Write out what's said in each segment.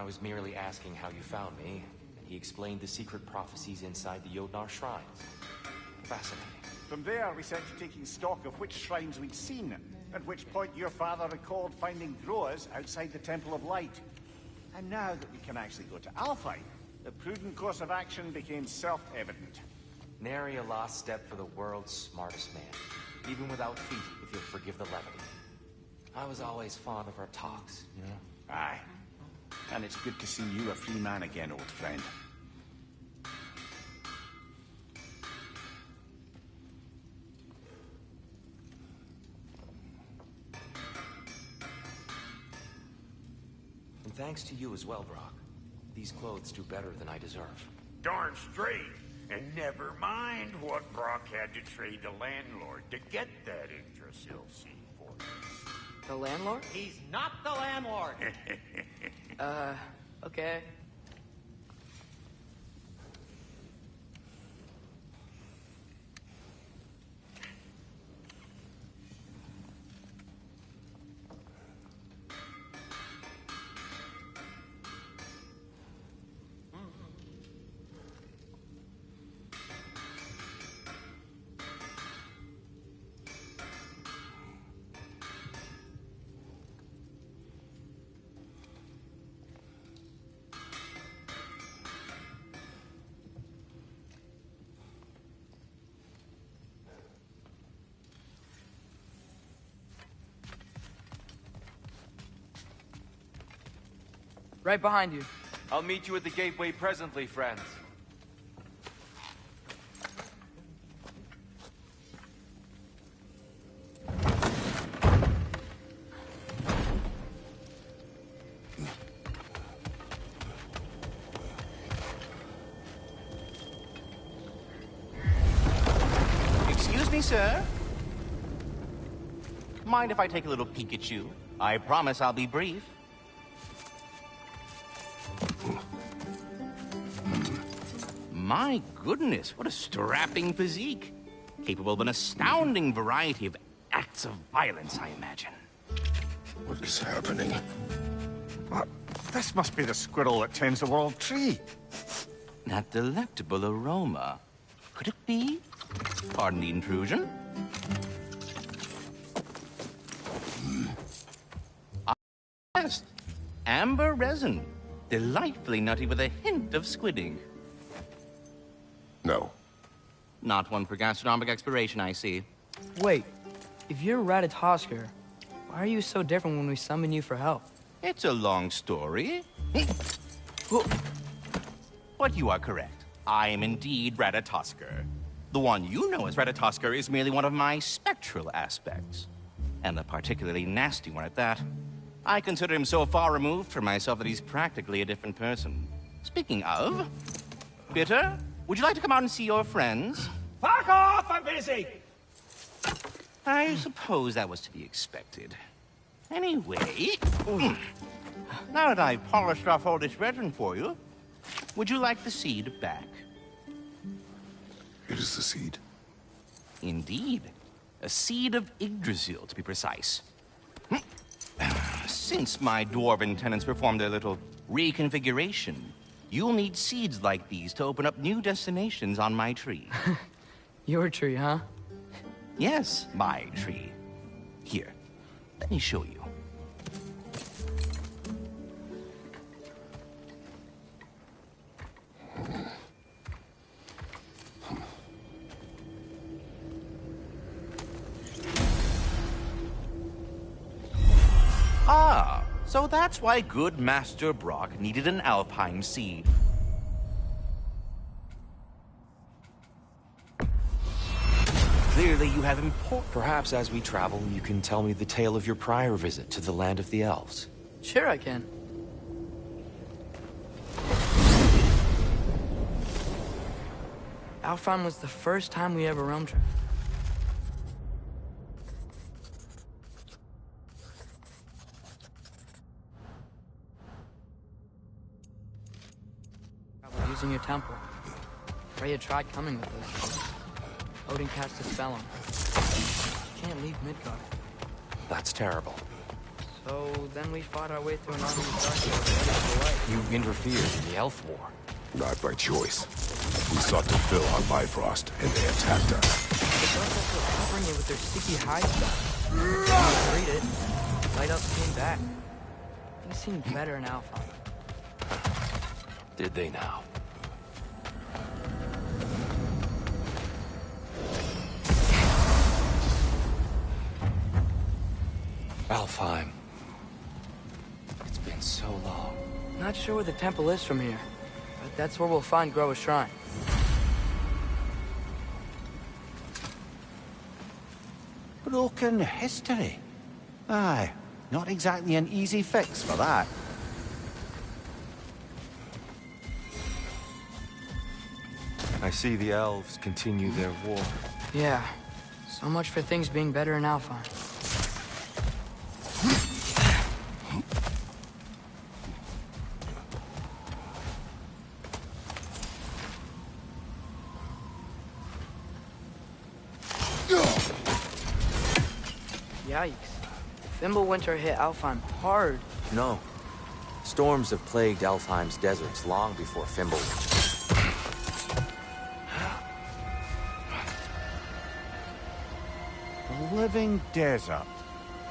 I was merely asking how you found me, and he explained the secret prophecies inside the Jotnar shrines. Fascinating. From there, we set to taking stock of which shrines we'd seen, at which point your father recalled finding growers outside the Temple of Light. And now that we can actually go to Alfheim, the prudent course of action became self-evident. Nary a lost step for the world's smartest man, even without feet, if you'll forgive the levity. I was always fond of our talks, you know? Aye. And it's good to see you a free man again, old friend. And thanks to you as well, Brock. These clothes do better than I deserve. Darn straight. And never mind what Brock had to trade the landlord to get that Yggdrasil seed for us. The landlord? He's not the landlord. Okay. Right behind you. I'll meet you at the gateway presently, friends. Excuse me, sir? Mind if I take a little peek at you? I promise I'll be brief. My goodness, what a strapping physique. Capable of an astounding variety of acts of violence, I imagine. What is happening? What? This must be the squirrel that tends the world tree. That delectable aroma. Could it be? Pardon the intrusion. Yes, amber resin. Delightfully nutty with a hint of squidding. No. Not one for gastronomic exploration, I see. Wait, if you're Ratatoskr, why are you so different when we summon you for help? It's a long story. But you are correct. I am indeed Ratatoskr. The one you know as Ratatoskr is merely one of my spectral aspects. And a particularly nasty one at that. I consider him so far removed from myself that he's practically a different person. Speaking of... Bitter, would you like to come out and see your friends? Fuck off! I'm busy! I suppose that was to be expected. Anyway... Now that I've polished off all this resin for you, would you like the seed back? It is the seed. Indeed. A seed of Yggdrasil, to be precise. Since my dwarven tenants performed their little reconfiguration, you'll need seeds like these to open up new destinations on my tree. Your tree, huh? Yes, my tree. Here, let me show you. Ah, so that's why good Master Brock needed an Alpine seed. Clearly you have important... Perhaps as we travel, you can tell me the tale of your prior visit to the land of the elves. Sure I can. Alfheim was the first time we ever roam tripped. Using your temple. Freya tried coming with us. Odin cast a spell on her. She can't leave Midgard. That's terrible. So then we fought our way through an army of darkness. You You interfered in the Elf War. Not by choice. We sought to fill our Bifrost, and they attacked us. The Elves were covering it with their sticky hide stuff. We freed it. Light Elves came back. Things seemed better in Alpha. Did they now? Alfheim. It's been so long. Not sure where the temple is from here, but that's where we'll find Groa's shrine. Broken history. Aye, not exactly an easy fix for that. I see the elves continue their war. Yeah, so much for things being better in Alpha. Yikes. Fimbulwinter hit Alfheim hard. No. Storms have plagued Alfheim's deserts long before Fimbulwinter. The living desert.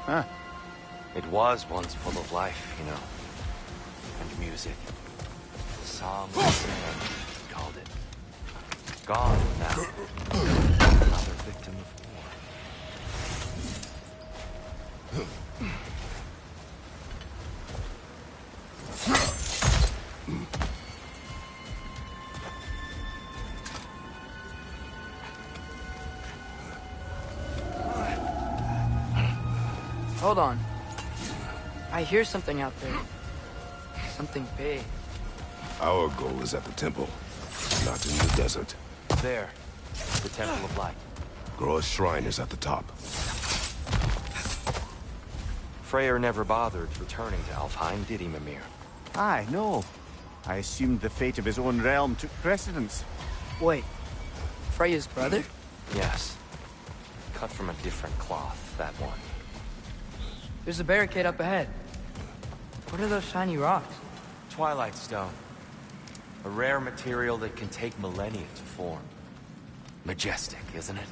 Huh. It was once full of life, you know. And music. The song of sand, he called it. Gone now. Another victim of war. Hold on. I hear something out there. Something big. Our goal is at the temple, not in the desert. There. The Temple of Light. Groa's shrine is at the top. Freyr never bothered returning to Alfheim, did he, Mimir? Aye, no. I assumed the fate of his own realm took precedence. Wait. Freya's brother? Yes. Cut from a different cloth, that one. There's a barricade up ahead. What are those shiny rocks? Twilight Stone. A rare material that can take millennia to form. Majestic, isn't it?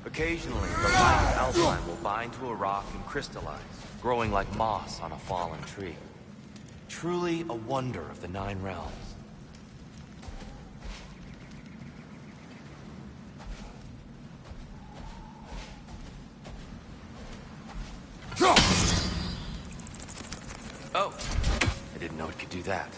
Occasionally, the light of Alfheim will bind to a rock and crystallize, growing like moss on a fallen tree. Truly a wonder of the Nine Realms. Oh, I didn't know it could do that.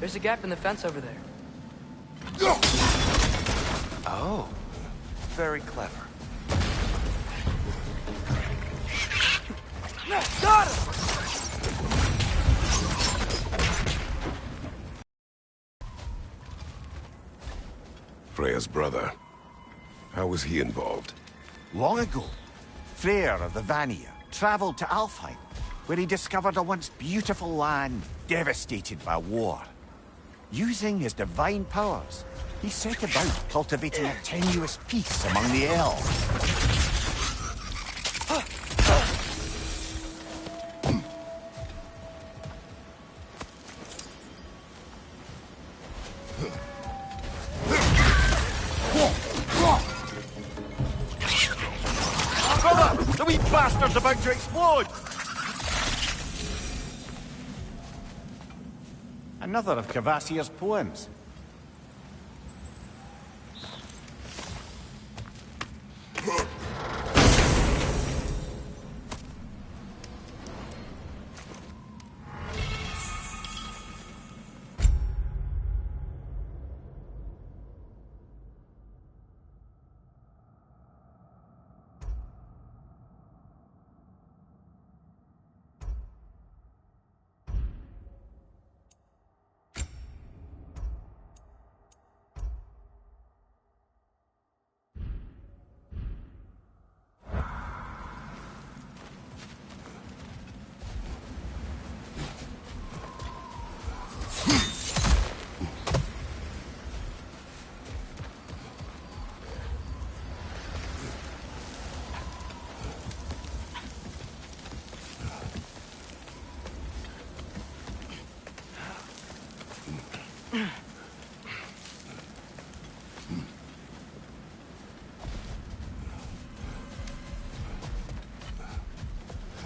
There's a gap in the fence over there. Oh, very clever. Got him! Freya's brother. How was he involved? Long ago, Freyr of the Vanir traveled to Alfheim, where he discovered a once beautiful land devastated by war. Using his divine powers, he set about cultivating a tenuous peace among the elves. Brother! The wee bastard's about to explode! Another of Kvasir's poems.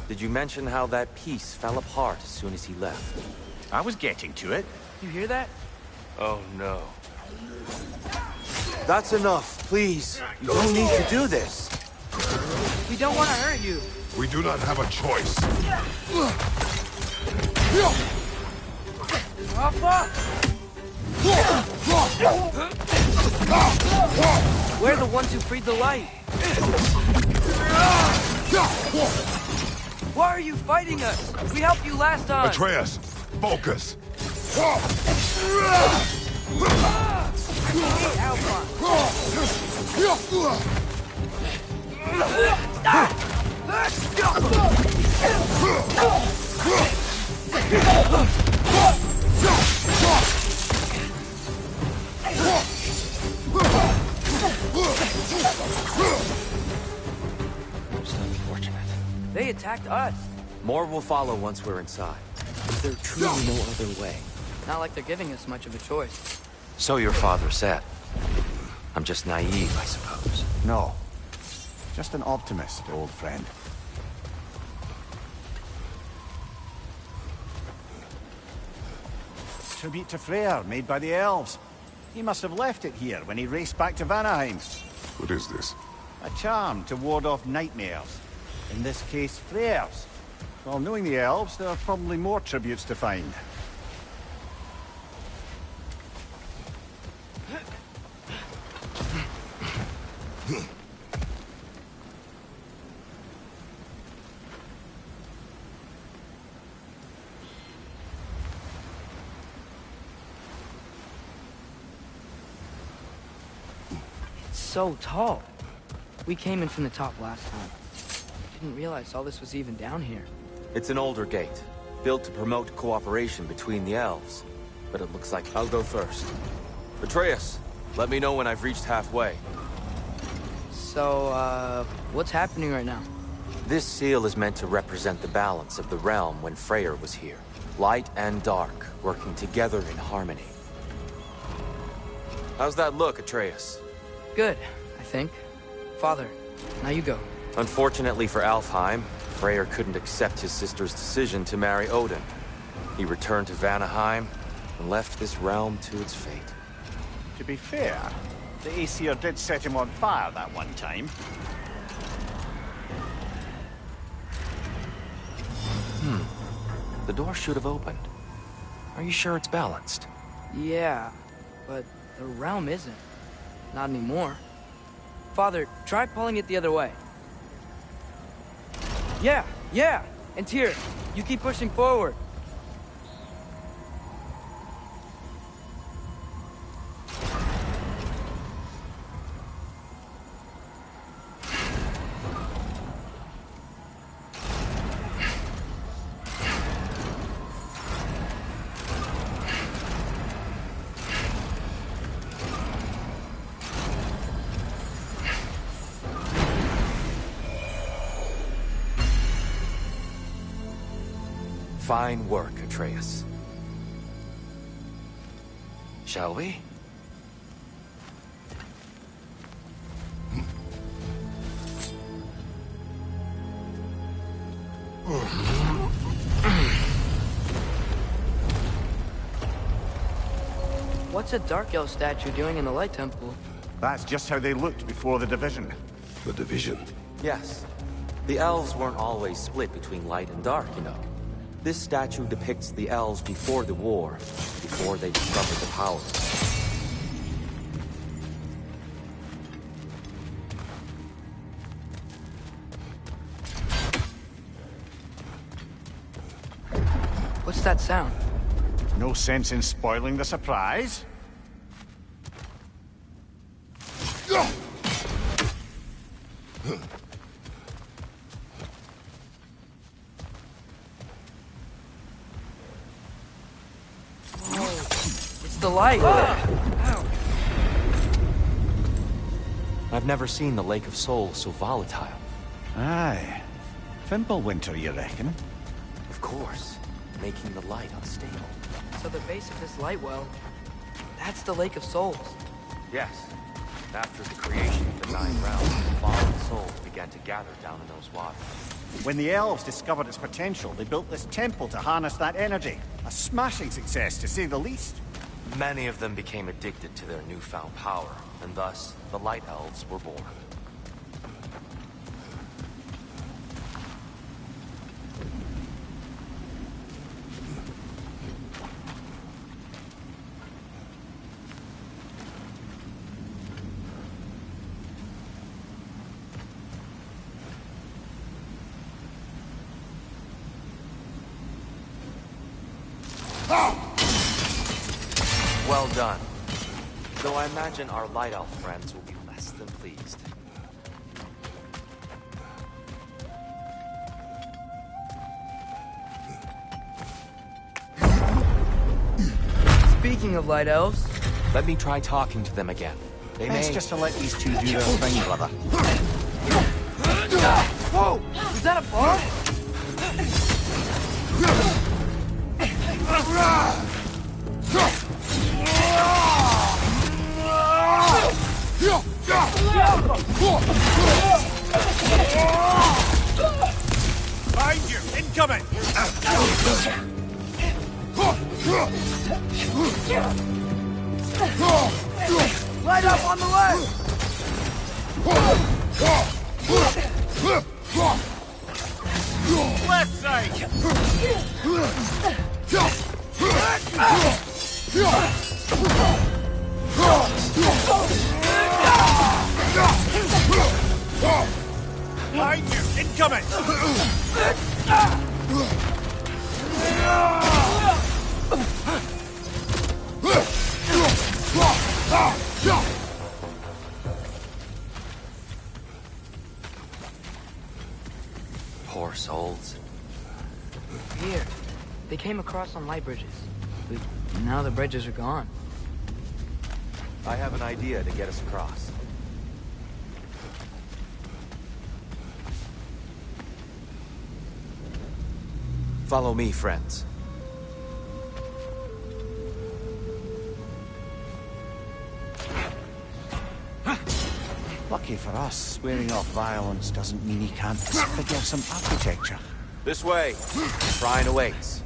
Did you mention how that piece fell apart as soon as he left? I was getting to it. You hear that? Oh no. That's enough, please. You don't need to do this. We don't want to hurt you. We do not have a choice. Alpha! We're the ones who freed the light. Why are you fighting us? We helped you last time. Atreus, focus. Most unfortunate. They attacked us. More will follow once we're inside. Is there truly no other way? Not like they're giving us much of a choice. So your father said. I'm just naive, I suppose. No. Just an optimist, old friend. Tribute to Freyr, made by the elves. He must have left it here when he raced back to Vanaheim. What is this? A charm to ward off nightmares. In this case, Freyr's. Well, knowing the elves, there are probably more tributes to find. So tall. We came in from the top last time. Didn't realize all this was even down here. It's an older gate, built to promote cooperation between the elves. But it looks like I'll go first. Atreus, let me know when I've reached halfway. So, what's happening right now? This seal is meant to represent the balance of the realm when Freyr was here. Light and dark, working together in harmony. How's that look, Atreus? Good, I think. Father, now you go. Unfortunately for Alfheim, Freyr couldn't accept his sister's decision to marry Odin. He returned to Vanaheim and left this realm to its fate. To be fair, the Aesir did set him on fire that one time. The door should have opened. Are you sure it's balanced? Yeah, but the realm isn't. Not anymore. Father, try pulling it the other way. Yeah! And Tyr, you keep pushing forward. Fine work, Atreus. Shall we? What's a Dark Elf statue doing in the Light Temple? That's just how they looked before the division. The division. Yes. The elves weren't always split between light and dark, you know. This statue depicts the elves before the war, before they discovered the power. What's that sound? No sense in spoiling the surprise. It's the light! Ow. I've never seen the Lake of Souls so volatile. Aye. Fimbulwinter, you reckon? Of course, making the light unstable. So the base of this light well, that's the Lake of Souls. Yes. After the creation of the Nine Realms, fallen souls began to gather down in those waters. When the elves discovered its potential, they built this temple to harness that energy. A smashing success, to say the least. Many of them became addicted to their newfound power, and thus, the Light Elves were born. Well done. Though I imagine our Light Elf friends will be less than pleased. Speaking of light elves, Let me try talking to them again. They Best may... just to let these two do their thing, brother. whoa! Was that a bug? Behind you! Incoming! Light up on the left! Left side! Behind you! Incoming! Poor souls. Here. They came across on light bridges. But now the bridges are gone. I have an idea to get us across. Follow me, friends. Lucky for us, swearing off violence doesn't mean he can't disfigure some architecture. This way. Shrine awaits.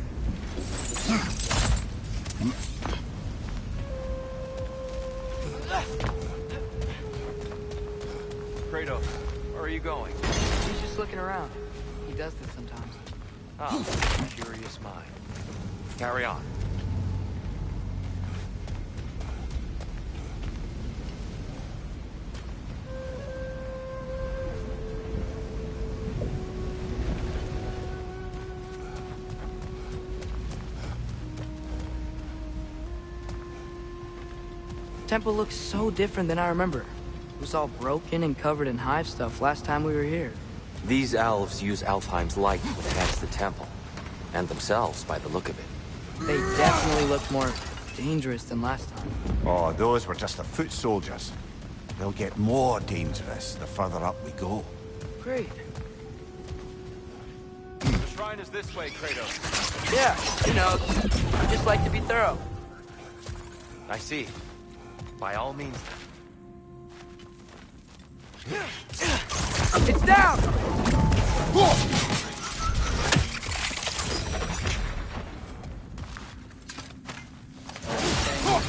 Kratos, where are you going? He's just looking around. He does this sometimes. Oh, curious mind. Carry on. Temple looks so different than I remember. It was all broken and covered in hive stuff last time we were here. These elves use Alfheim's light to enhance the temple, and themselves by the look of it. They definitely look more dangerous than last time. Oh, those were just the foot soldiers. They'll get more dangerous the further up we go. Great. The shrine is this way, Kratos. Yeah, you know, I just like to be thorough. I see. By all means. It's down!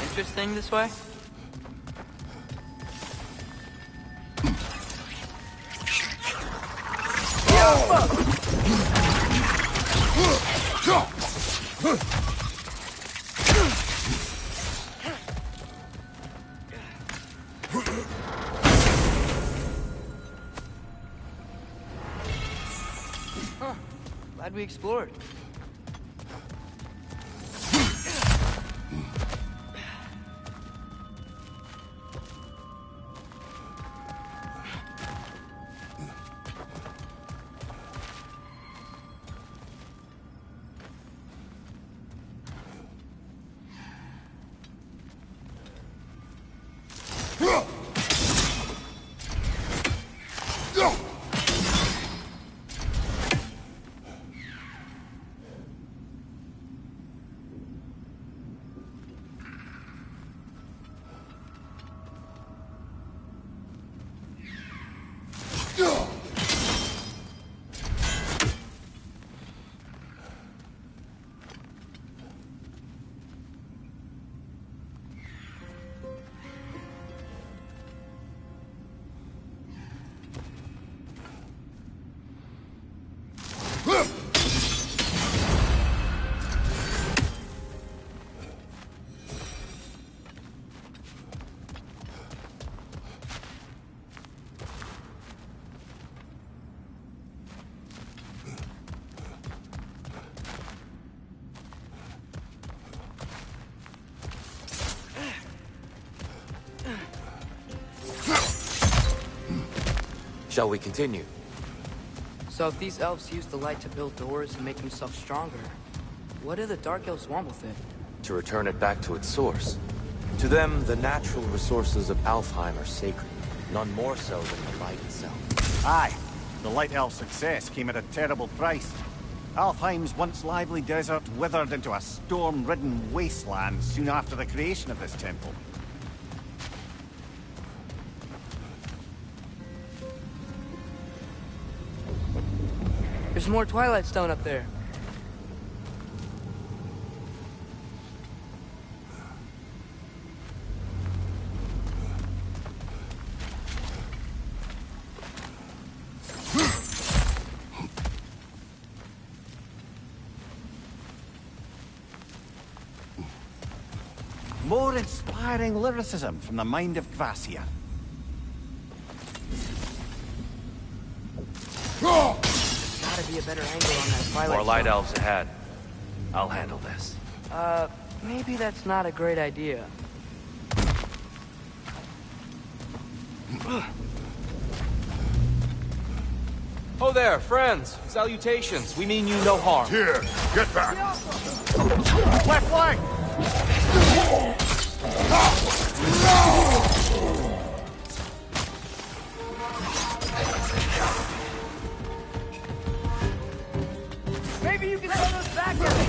Interesting this way? Huh. Glad we explored. Shall we continue? So if these elves use the light to build doors and make themselves stronger, what do the Dark Elves want with it? To return it back to its source. To them, the natural resources of Alfheim are sacred, none more so than the light itself. Aye, the Light Elf's success came at a terrible price. Alfheim's once lively desert withered into a storm-ridden wasteland soon after the creation of this temple. There's more Twilight Stone up there. More inspiring lyricism from the mind of Gracia. Gotta be a better angle on that Twilight More light Stone. elves ahead. I'll handle this. Maybe that's not a great idea. Oh there, friends. Salutations. We mean you no harm. Here, get back! Left flank! Maybe you can throw those back at me.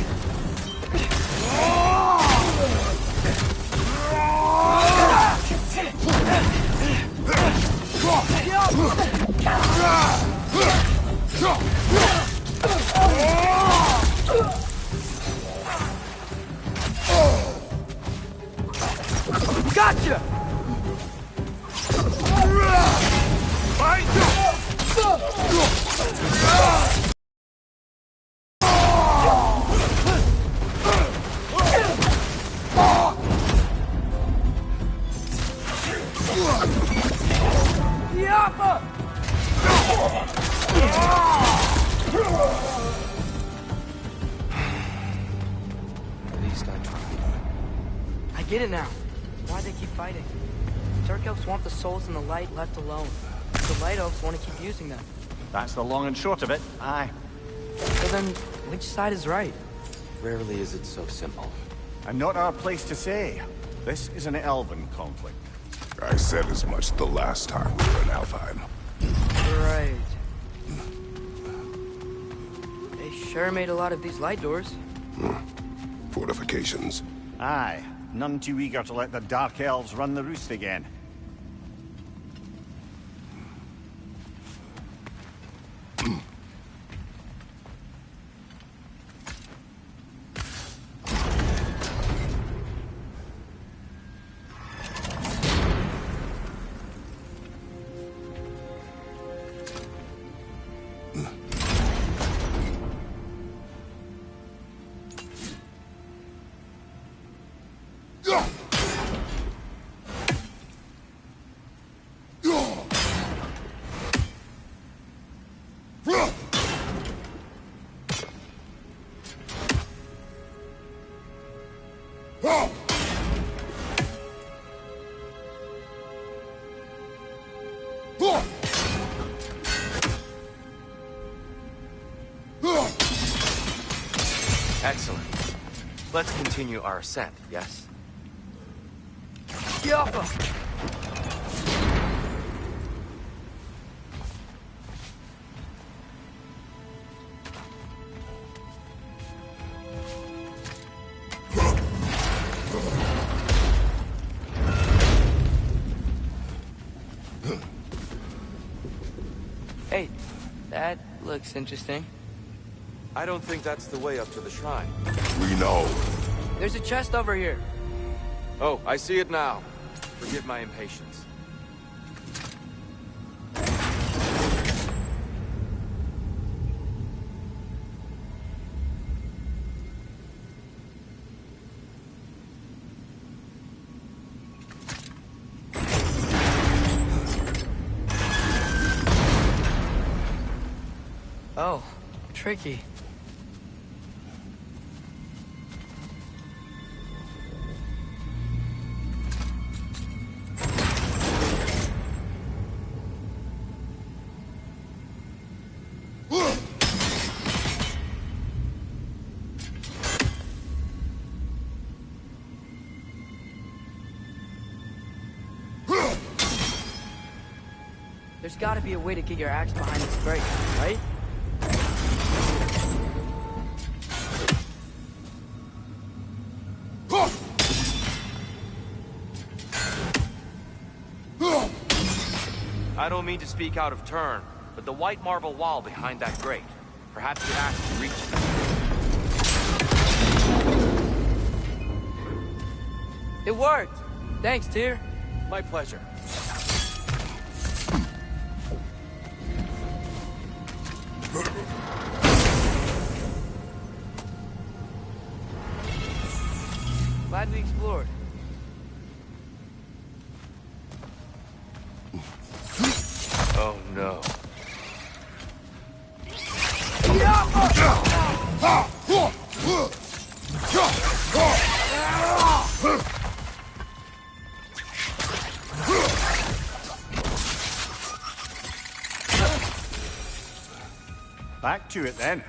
Gotcha! Yappa! At least I tried. I get it now. Why they keep fighting. Dark Elves want the souls and the light left alone. The Light Elves want to keep using them. That's the long and short of it, aye. So then, which side is right? Rarely is it so simple. And not our place to say. This is an elven conflict. I said as much the last time we were in Alfheim. Right. They sure made a lot of these light doors. Fortifications. Aye, none too eager to let the Dark Elves run the roost again. Excellent. Let's continue our ascent, yes? Yappa! Hey, that looks interesting. I don't think that's the way up to the shrine. We know. There's a chest over here. Oh, I see it now. Forgive my impatience. Oh, tricky. There's gotta be a way to get your axe behind this break, right? I don't mean to speak out of turn, but the white marble wall behind that grate. Perhaps your axe can reach it. It worked! Thanks, Tyr. My pleasure. Glad we explored. Oh no. Back to it then.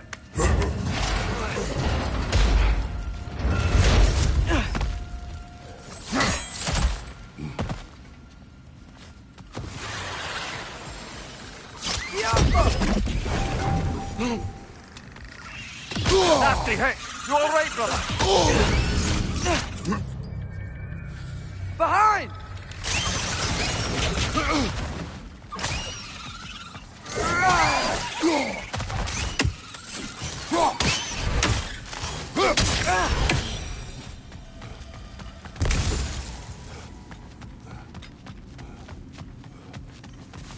Nasty hit! You alright, brother? Behind!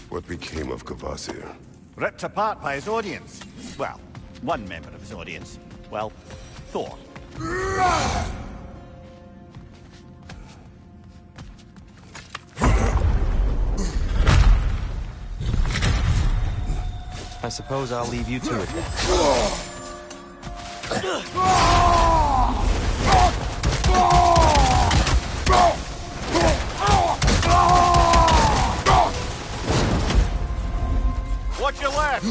What became of Kvasir? Ripped apart by his audience. Well, one member of his audience. Well, Thor. I suppose I'll leave you to it then. Watch your left!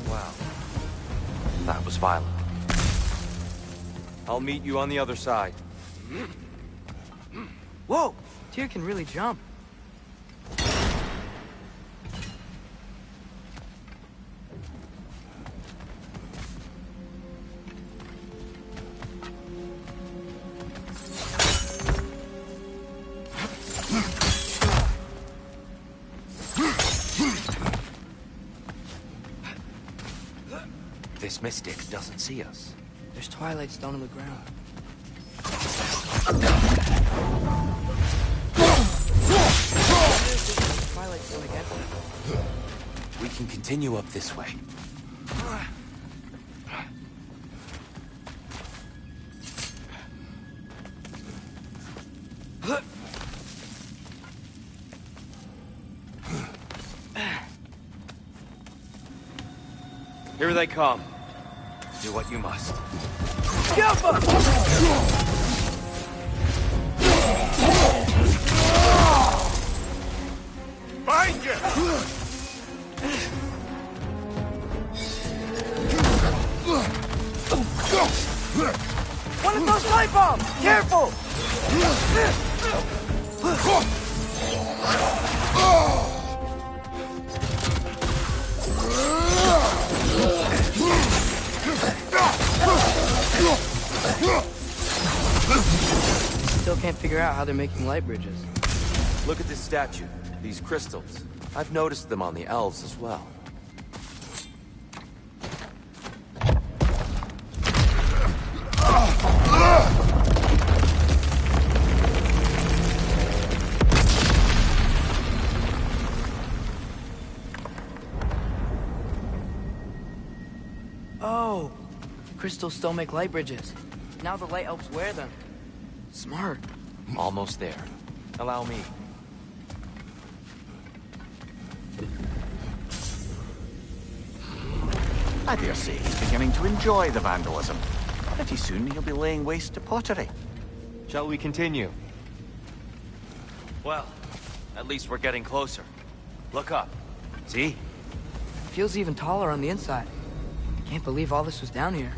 Wow. That was violent. I'll meet you on the other side. Whoa! Tyr can really jump. This mystic doesn't see us. There's Twilight Stone on the ground. Twilight Stone again. We can continue up this way. Here they come. Do what you must. Find you! One of those light bombs! Careful! Still can't figure out how they're making light bridges. Look at this statue. These crystals. I've noticed them on the elves as well. Oh! Crystals still make light bridges. Now the light elves wear them. Smart. Almost there. Allow me. I dare say he's beginning to enjoy the vandalism. Pretty soon he'll be laying waste to pottery. Shall we continue? Well, at least we're getting closer. Look up. See? Feels even taller on the inside. Can't believe all this was down here.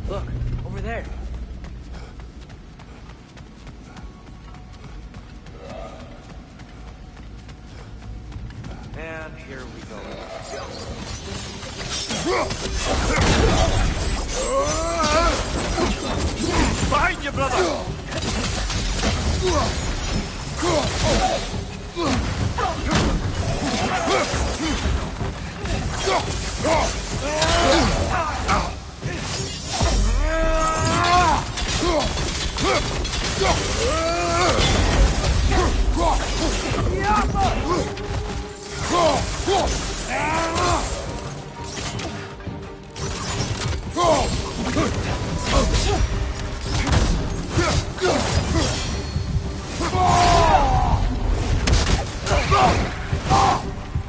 Look, over there. And here we go. Behind you, brother!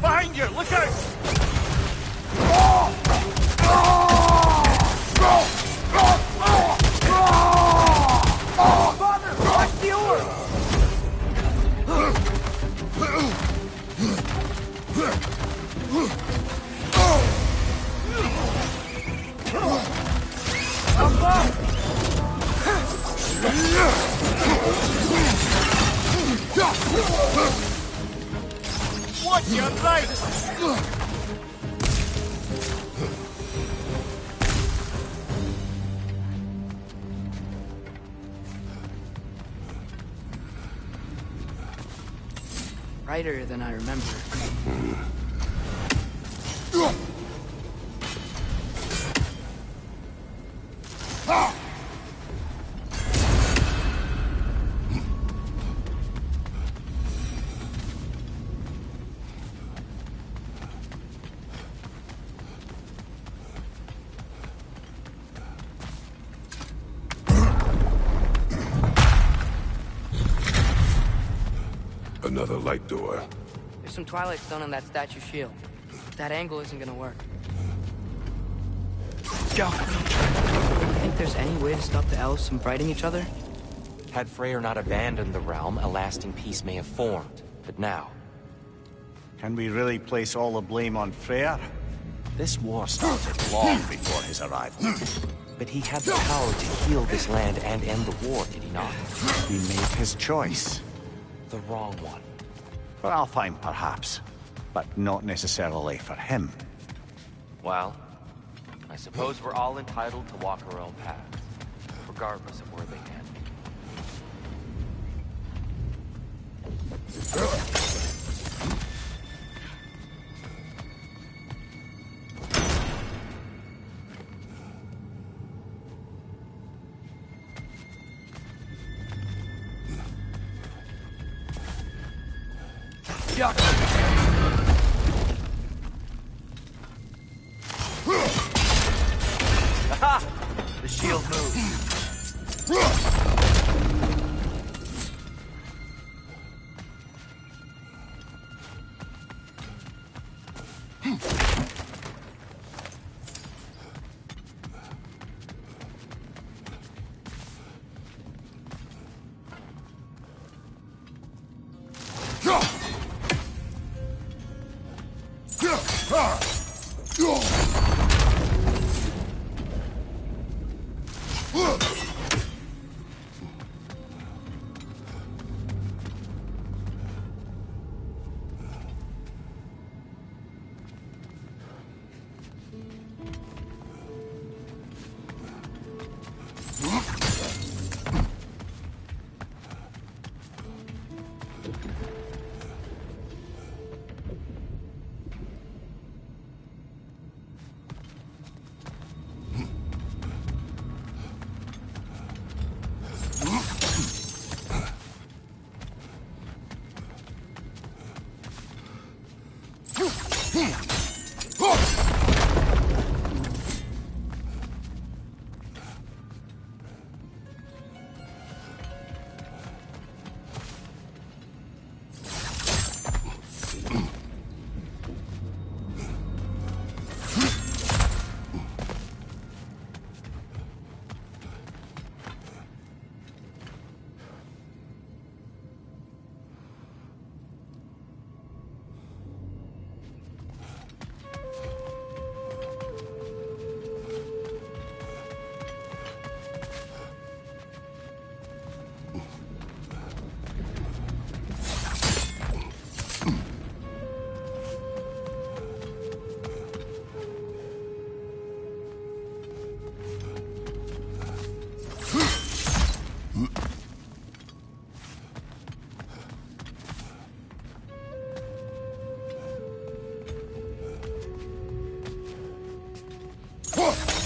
Behind you! Look out! Father, watch the orb! Watch your right! Brighter than I remember. Another light door. There's some Twilight Stone on that statue shield. That angle isn't gonna work. Go! You think there's any way to stop the elves from fighting each other? Had Freyr not abandoned the realm, a lasting peace may have formed. But now, Can we really place all the blame on Freyr? This war started long before his arrival. but he had the power to heal this land and end the war, did he not? He made his choice. The wrong one. For Alfheim, perhaps, but not necessarily for him. Well, I suppose we're all entitled to walk our own paths, regardless of where they end. Aha! The shield moves.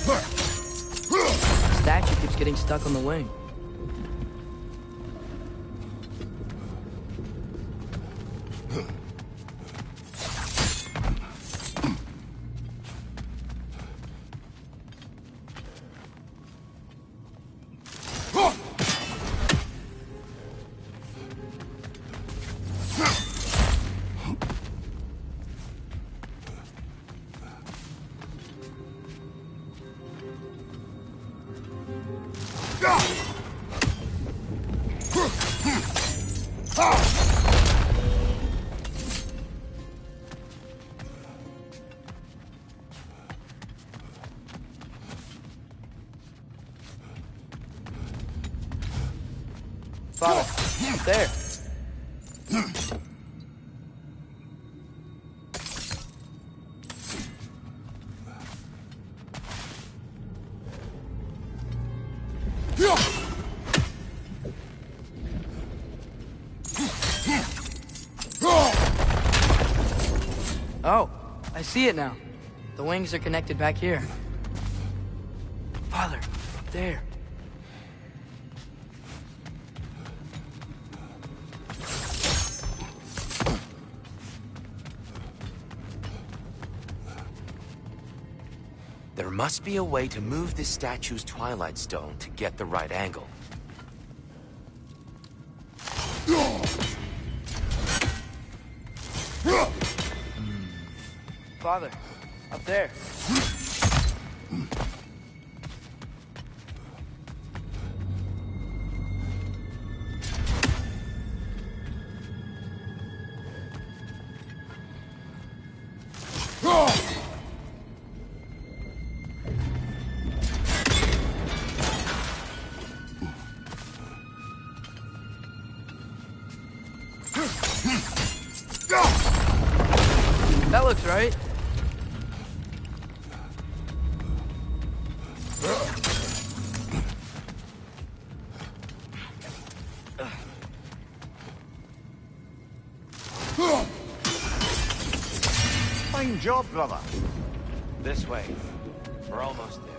The statue keeps getting stuck on the wing. Father, up there. Oh, I see it now. The wings are connected back here. Father, up there. There must be a way to move this statue's Twilight Stone to get the right angle. Father, up there. That looks right. Fine job, brother. This way. We're almost there.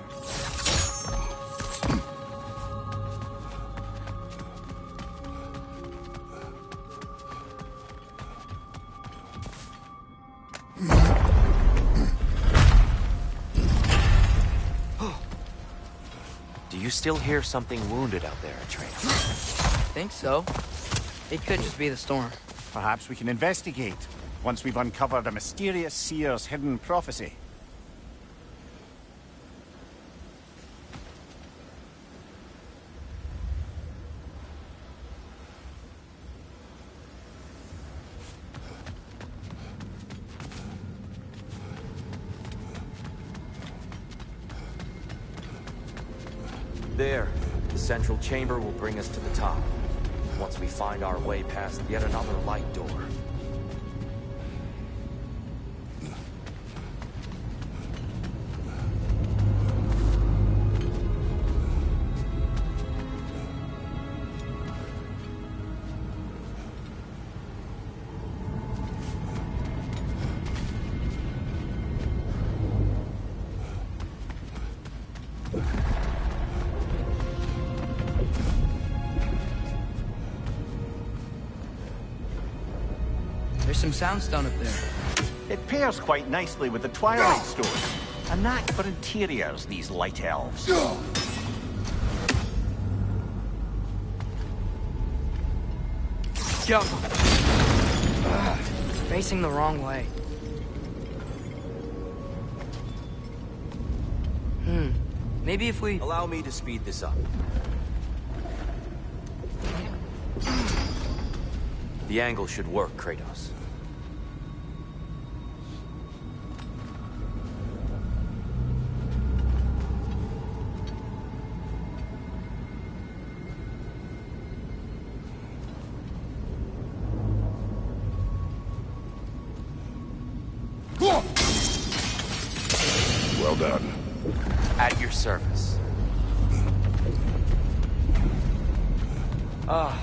Do you still hear something wounded out there, Atreus? Think so. It could just be the storm. Perhaps we can investigate, once we've uncovered a mysterious seer's hidden prophecy. There. The central chamber will bring us to the top. Once we find our way past yet another light door. There's some soundstone up there. It pairs quite nicely with the Twilight Stone. A knack for interiors, these light elves. Jump! It's facing the wrong way. Maybe if we... Allow me to speed this up. The angle should work, Kratos. Well done. At your service. Ah,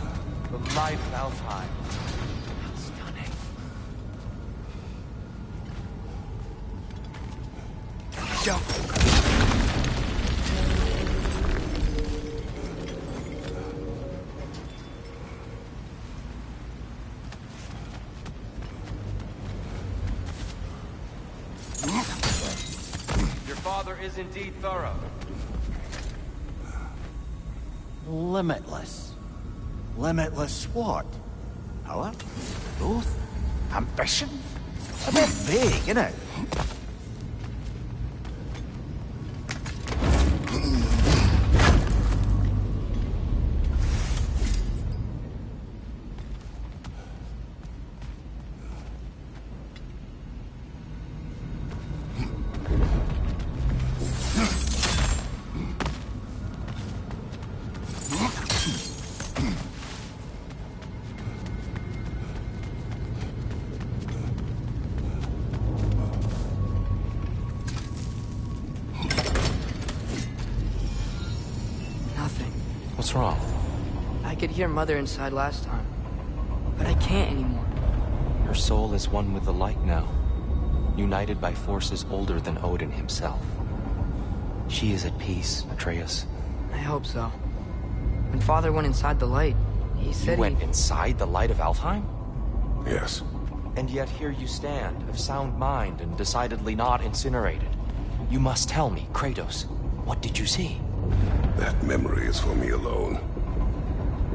the might of Alfheim. How stunning. Jump! father is indeed thorough. Limitless. Limitless what? Power? Growth? Ambition? A bit vague, innit? Nothing. What's wrong? I could hear Mother inside last time, but I can't anymore. Your soul is one with the light now, united by forces older than Odin himself. She is at peace, Atreus. I hope so. When Father went inside the light, he You said went inside the light of Alfheim? Yes. And yet here you stand, of sound mind and decidedly not incinerated. You must tell me, Kratos, what did you see? That memory is for me alone.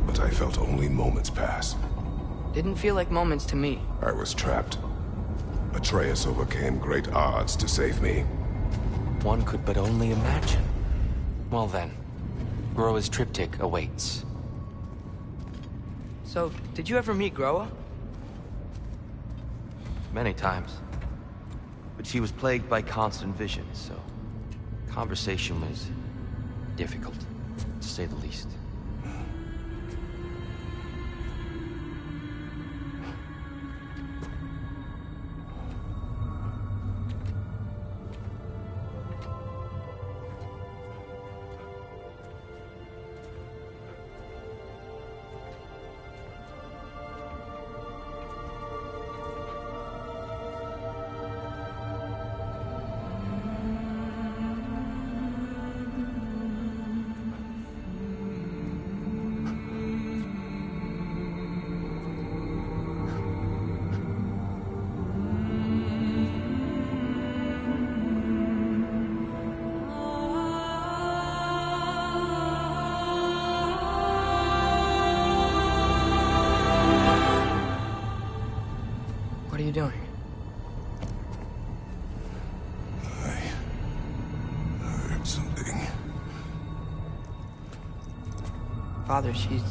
But I felt only moments pass. Didn't feel like moments to me. I was trapped. Atreus overcame great odds to save me. One could but only imagine. Well then, Groa's triptych awaits. So, did you ever meet Groa? Many times. But she was plagued by constant visions, so conversation was difficult, to say the least. What are you doing? I heard something. Father, she's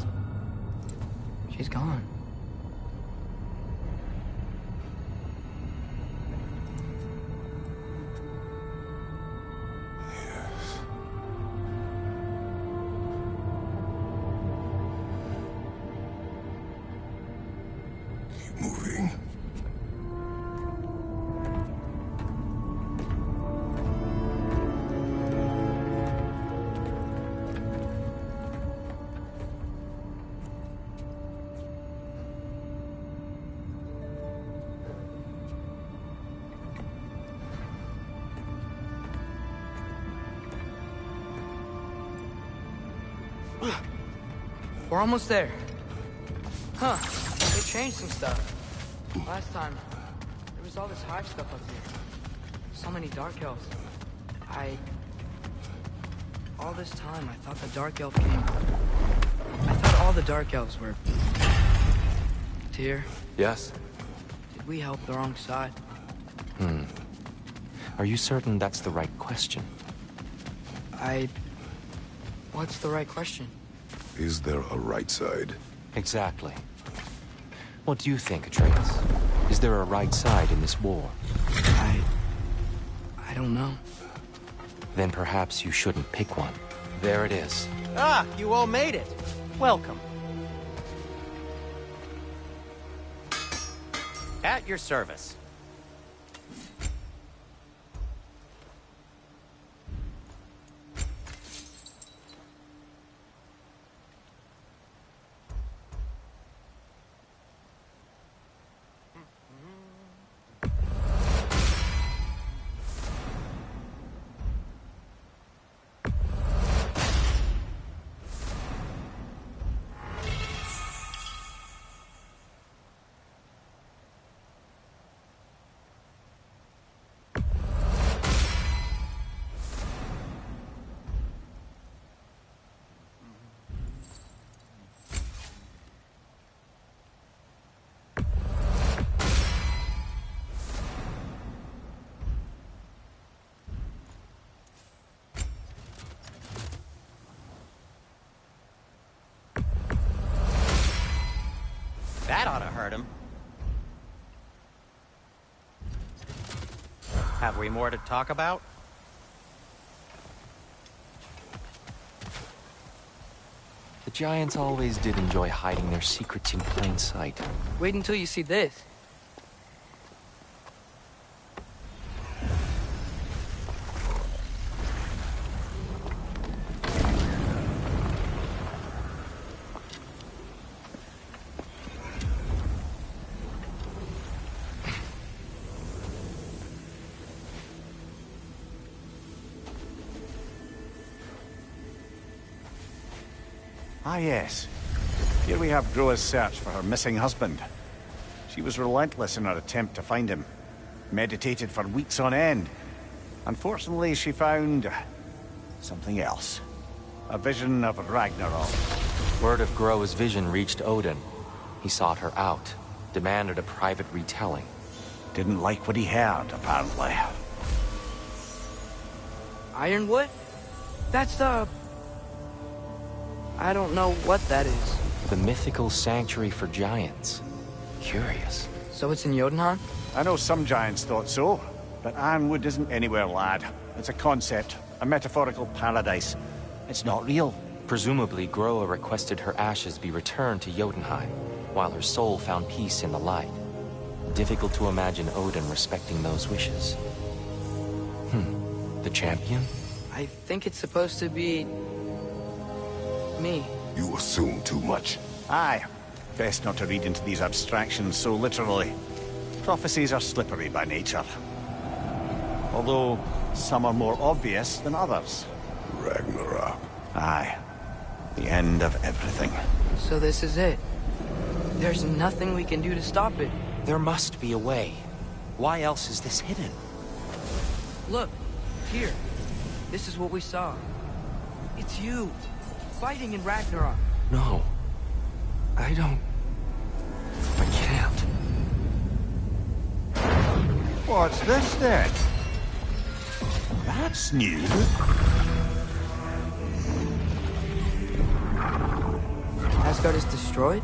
gone. Yes. Keep moving. We're almost there. Huh. They changed some stuff. Last time, there was all this hive stuff up here. So many dark elves. All this time, I thought the dark elf king... I thought all the dark elves were... Tyr, Yes? did we help the wrong side? Are you certain that's the right question? What's the right question? Is there a right side? Exactly. What do you think, Atreus? Is there a right side in this war? I don't know. Then perhaps you shouldn't pick one. There it is. Ah, you all made it. Welcome. At your service. hurt him. Have we more to talk about? The Giants always did enjoy hiding their secrets in plain sight. Wait until you see this. Ah, yes. Here we have Groa's search for her missing husband. She was relentless in her attempt to find him. Meditated for weeks on end. Unfortunately, she found something else. A vision of Ragnarok. Word of Groa's vision reached Odin. He sought her out, demanded a private retelling. Didn't like what he heard, apparently. Ironwood? That's the... I don't know what that is. The mythical sanctuary for giants. Curious. So it's in Jotunheim? I know some giants thought so, but Ironwood isn't anywhere, lad. It's a concept, a metaphorical paradise. It's not real. Presumably, Groa requested her ashes be returned to Jotunheim, while her soul found peace in the light. Difficult to imagine Odin respecting those wishes. The champion? I think it's supposed to be... me. You assume too much. Aye. Best not to read into these abstractions so literally. Prophecies are slippery by nature. Although, some are more obvious than others. Ragnarok. Aye. The end of everything. So this is it. There's nothing we can do to stop it. There must be a way. Why else is this hidden? Look, here. This is what we saw. It's you, fighting in Ragnarok. No. I don't... I can't. What's this then? That's new. Asgard is destroyed?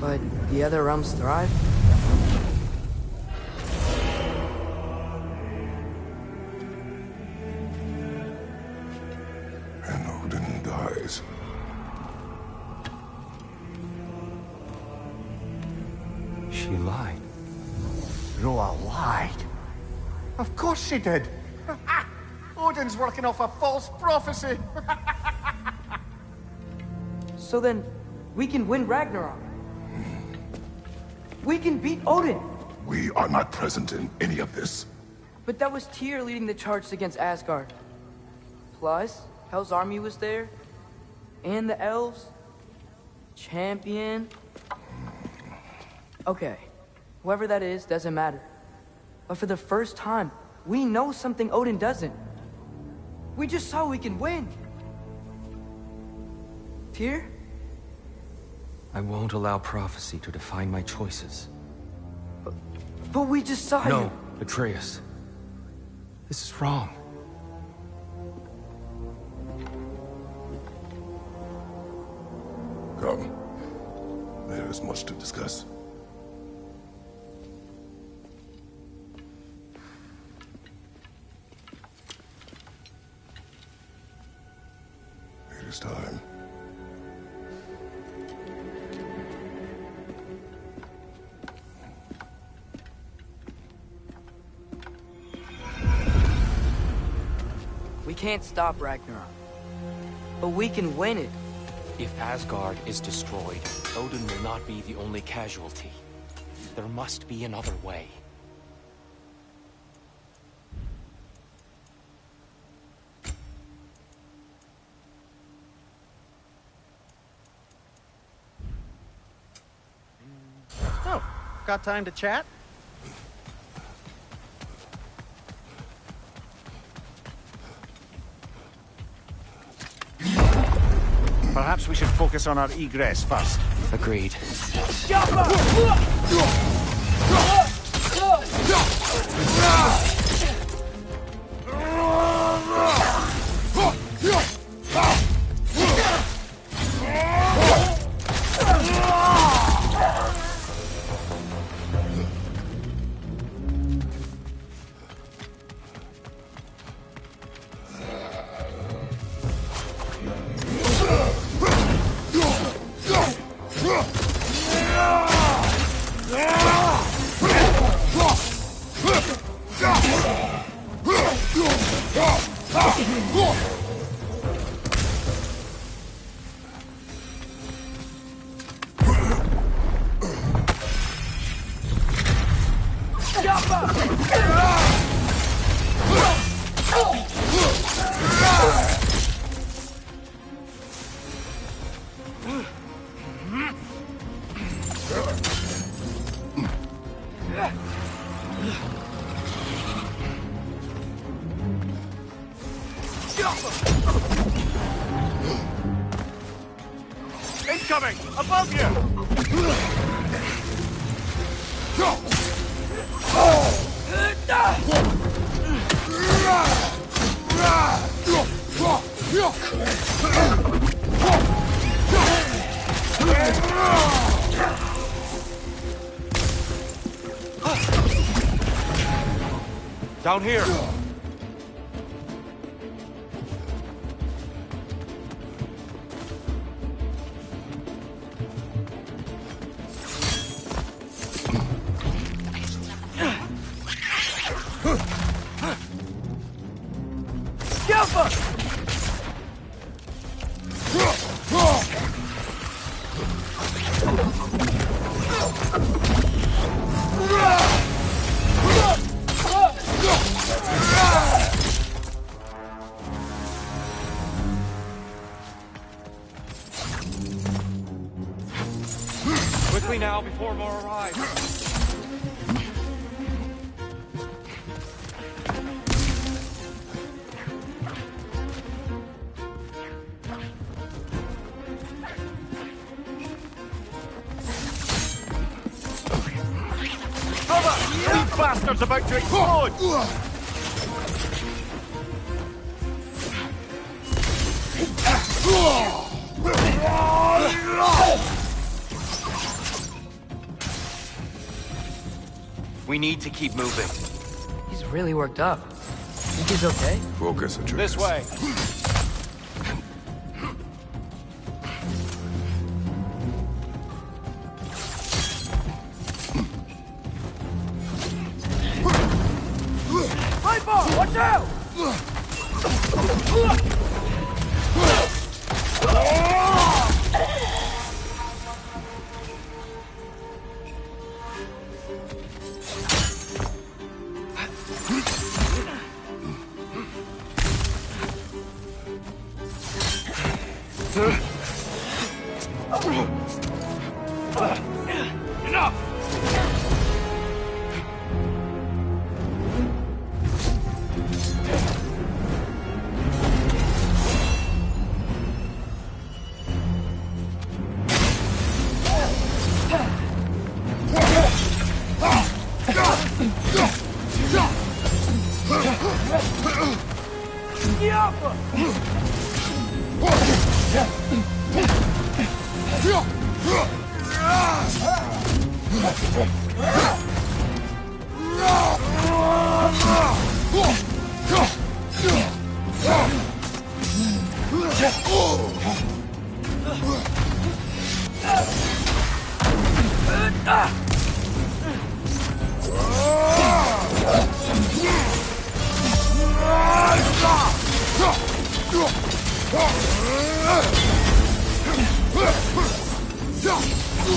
But the other realms thrive? And Odin dies. She lied. Groa lied. Of course she did. Odin's working off a false prophecy. So then, we can win Ragnarok. We can beat Odin. We are not present in any of this. But that was Tyr leading the charge against Asgard. Plus, Hell's army was there. And the elves. Champion. Okay. Whoever that is, doesn't matter. But for the first time, we know something Odin doesn't. We just saw we can win. Tyr? I won't allow prophecy to define my choices. But we just saw you. No, Atreus. This is wrong. Come. There is much to discuss. It is time. We can't stop Ragnarok. But we can win it. If Asgard is destroyed, Odin will not be the only casualty. There must be another way. Oh, got time to chat? Perhaps we should focus on our egress first. Agreed. Incoming! Above you! Down here. Quickly now, before more arrive. These bastards about to explode! We need to keep moving. He's really worked up. Think he's okay? Focus, Atreus. This way. Watch out! Enough!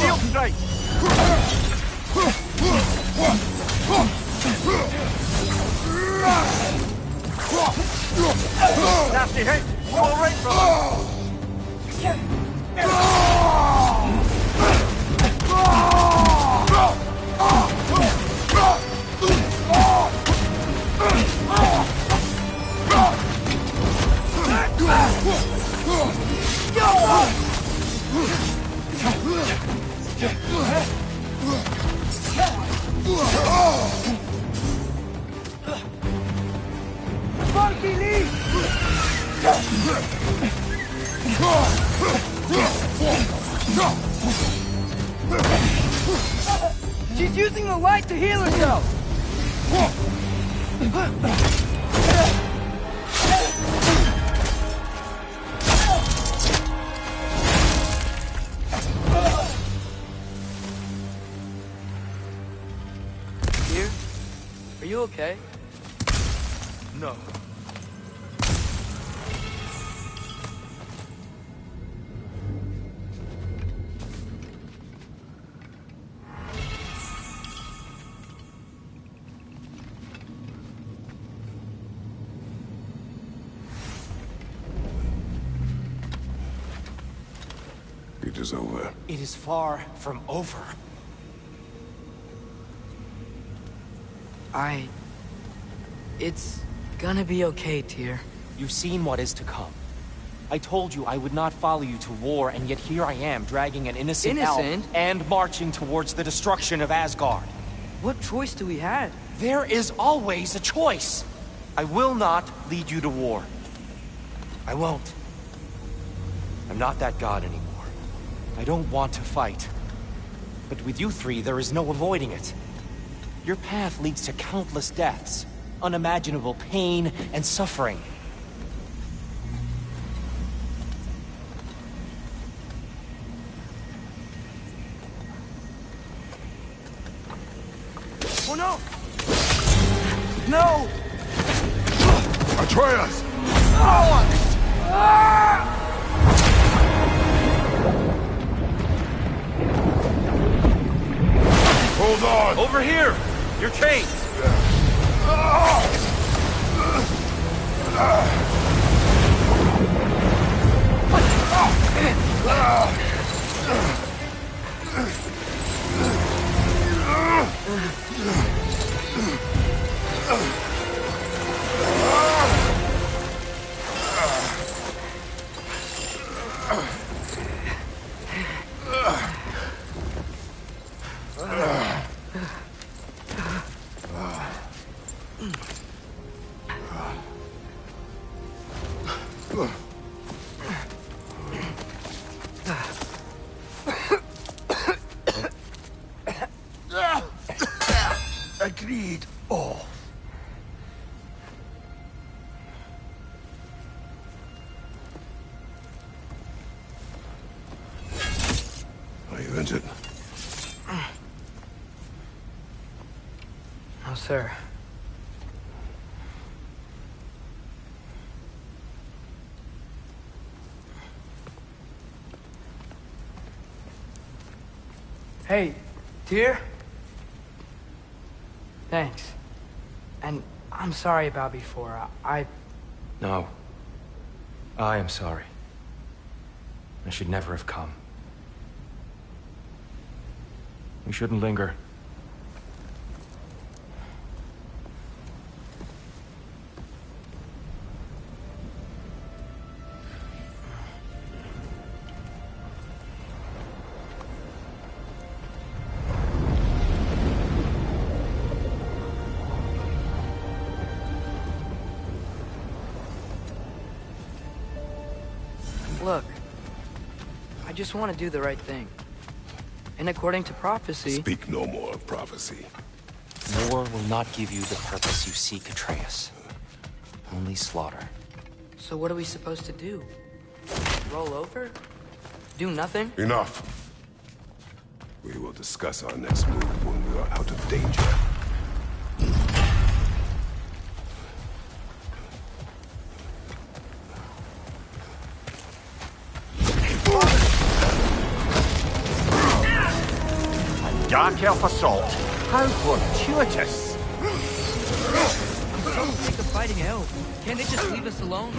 Shield strike! Nasty hit! All right, brother! She's using the light to heal herself! you okay? No. It is over. It is far from over. It's gonna be okay, Tyr. You've seen what is to come. I told you I would not follow you to war, and yet here I am, dragging an innocent elf and marching towards the destruction of Asgard. What choice do we have? There is always a choice. I will not lead you to war. I won't. I'm not that god anymore. I don't want to fight. But with you three, there is no avoiding it. Your path leads to countless deaths, unimaginable pain and suffering. Oh no! No! Atreus! Hold on! Over here! Your chains! Agreed. Oh. Are you injured? No, sir. Hey, Tyr? Thanks. And I'm sorry about before. No. I am sorry. I should never have come. We shouldn't linger. Look, I just want to do the right thing. And according to prophecy... Speak no more of prophecy. War will not give you the purpose you seek, Atreus. Only slaughter. So what are we supposed to do? Roll over? Do nothing? Enough. We will discuss our next move when we are out of danger. Dark elf assault. How fortuitous. I'm so sick of fighting elves. Can't they just leave us alone?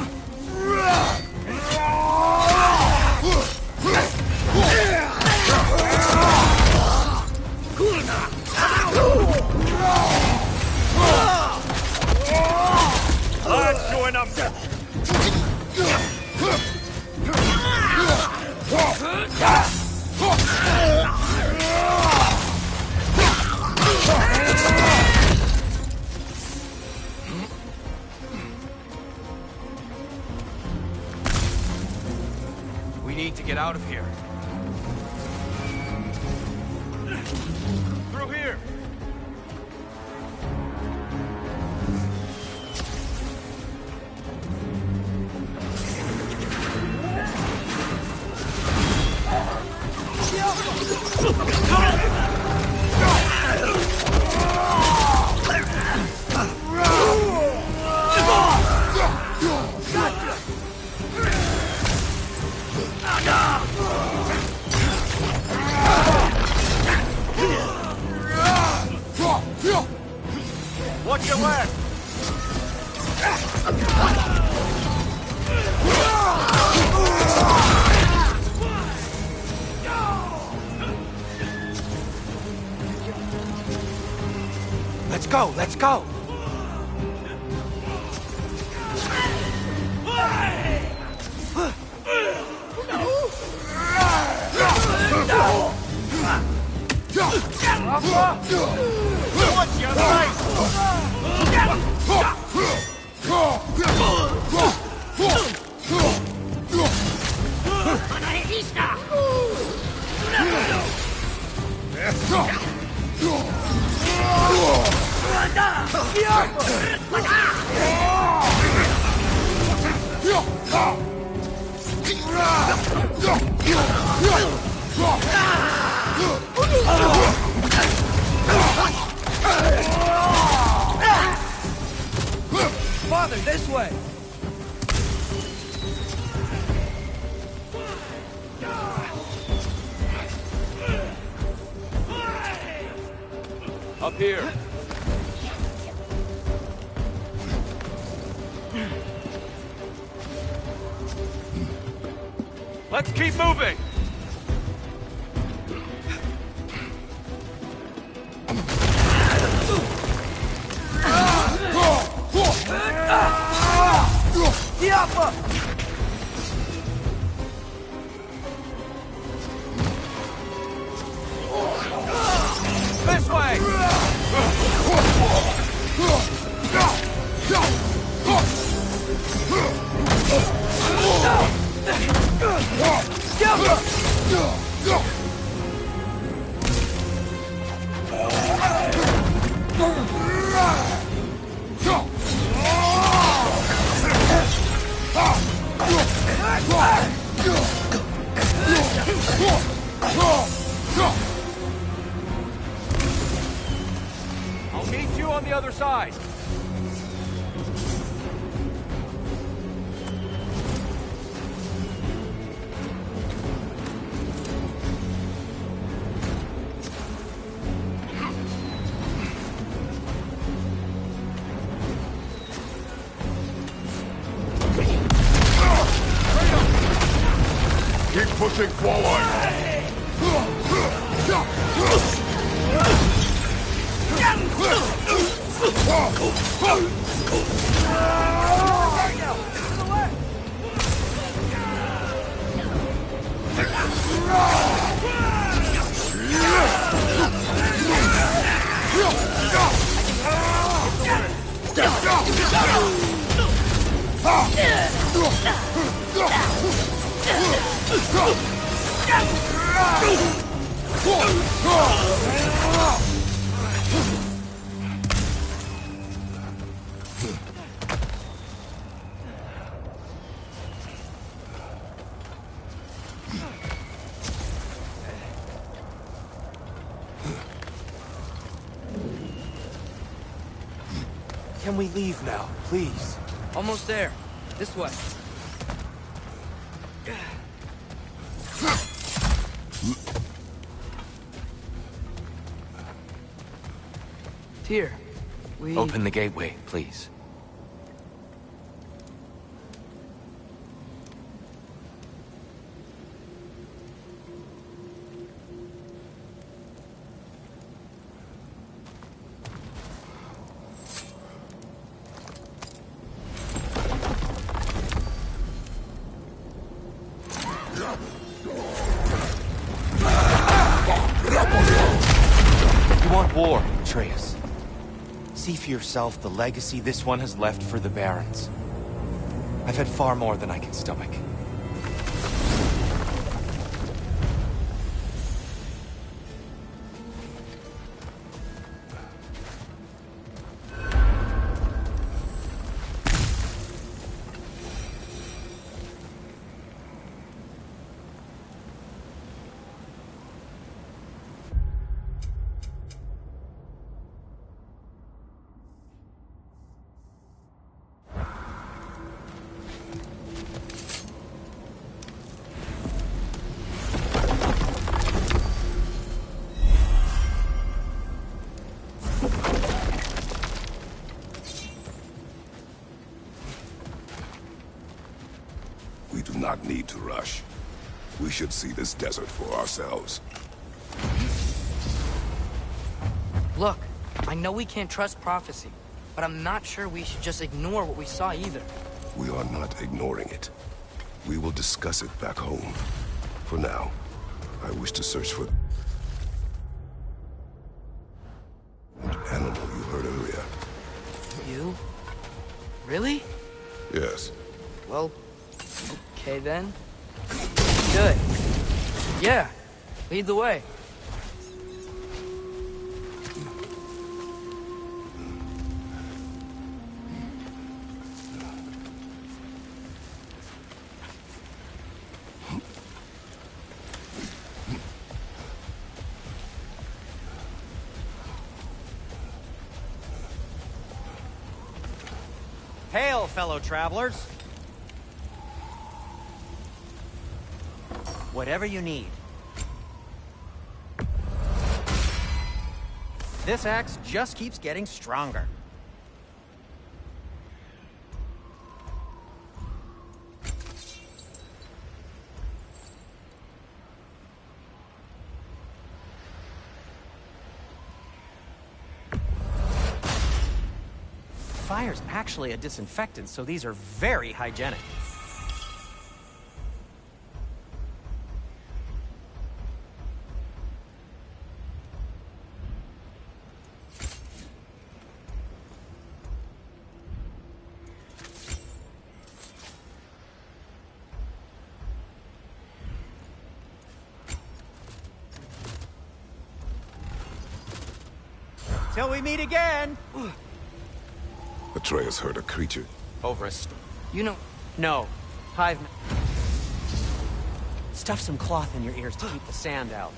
Let's join up. We need to get out of here. Through here! Let's go, let's go! Watch your Father, this way! Up here. Let's keep moving! This way! I'll meet you on the other side. Keep pushing forward! Can we leave now, please? Almost there. This way. Here. We... Open the gateway, please. You want war, Atreus. See for yourself the legacy this one has left for the Barons. I've had far more than I can stomach. We do not need to rush. We should see this desert for ourselves. Look, I know we can't trust prophecy, but I'm not sure we should just ignore what we saw either. We are not ignoring it. We will discuss it back home. For now, I wish to search for the animal you heard earlier. You? Really? Yes. Well, okay then. Good. Yeah, lead the way. Hail, fellow travelers. Whatever you need. This axe just keeps getting stronger. Fire's actually a disinfectant, so these are very hygienic. Till we meet again! Atreus heard a creature. Over a storm. You know... No. Hive... Stuff some cloth in your ears to keep the sand out.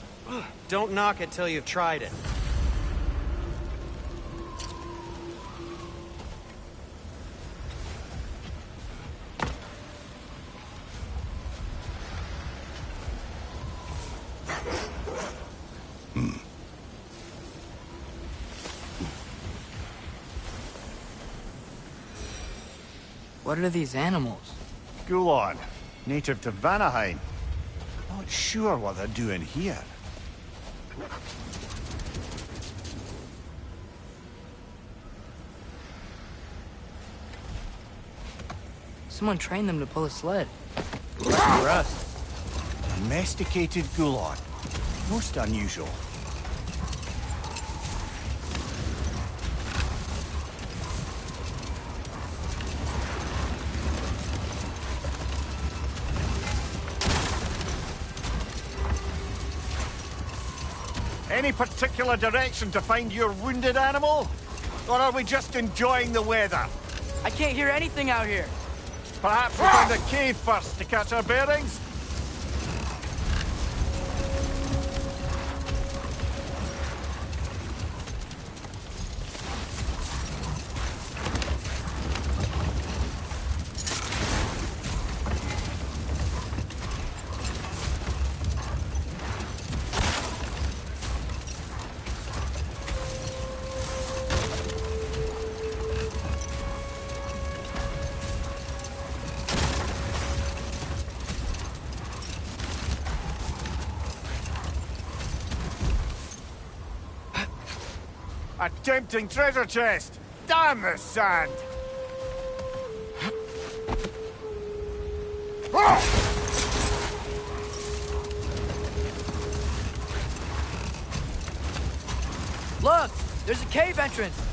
Don't knock it till you've tried it. What are these animals? Gulon, native to Vanaheim. Not sure what they're doing here. Someone trained them to pull a sled. Lucky for us. Domesticated Gulon. Most unusual. Any particular direction to find your wounded animal? Or are we just enjoying the weather? I can't hear anything out here. Perhaps we find a cave first to catch our bearings? A tempting treasure chest! Damn the sand! Look! There's a cave entrance!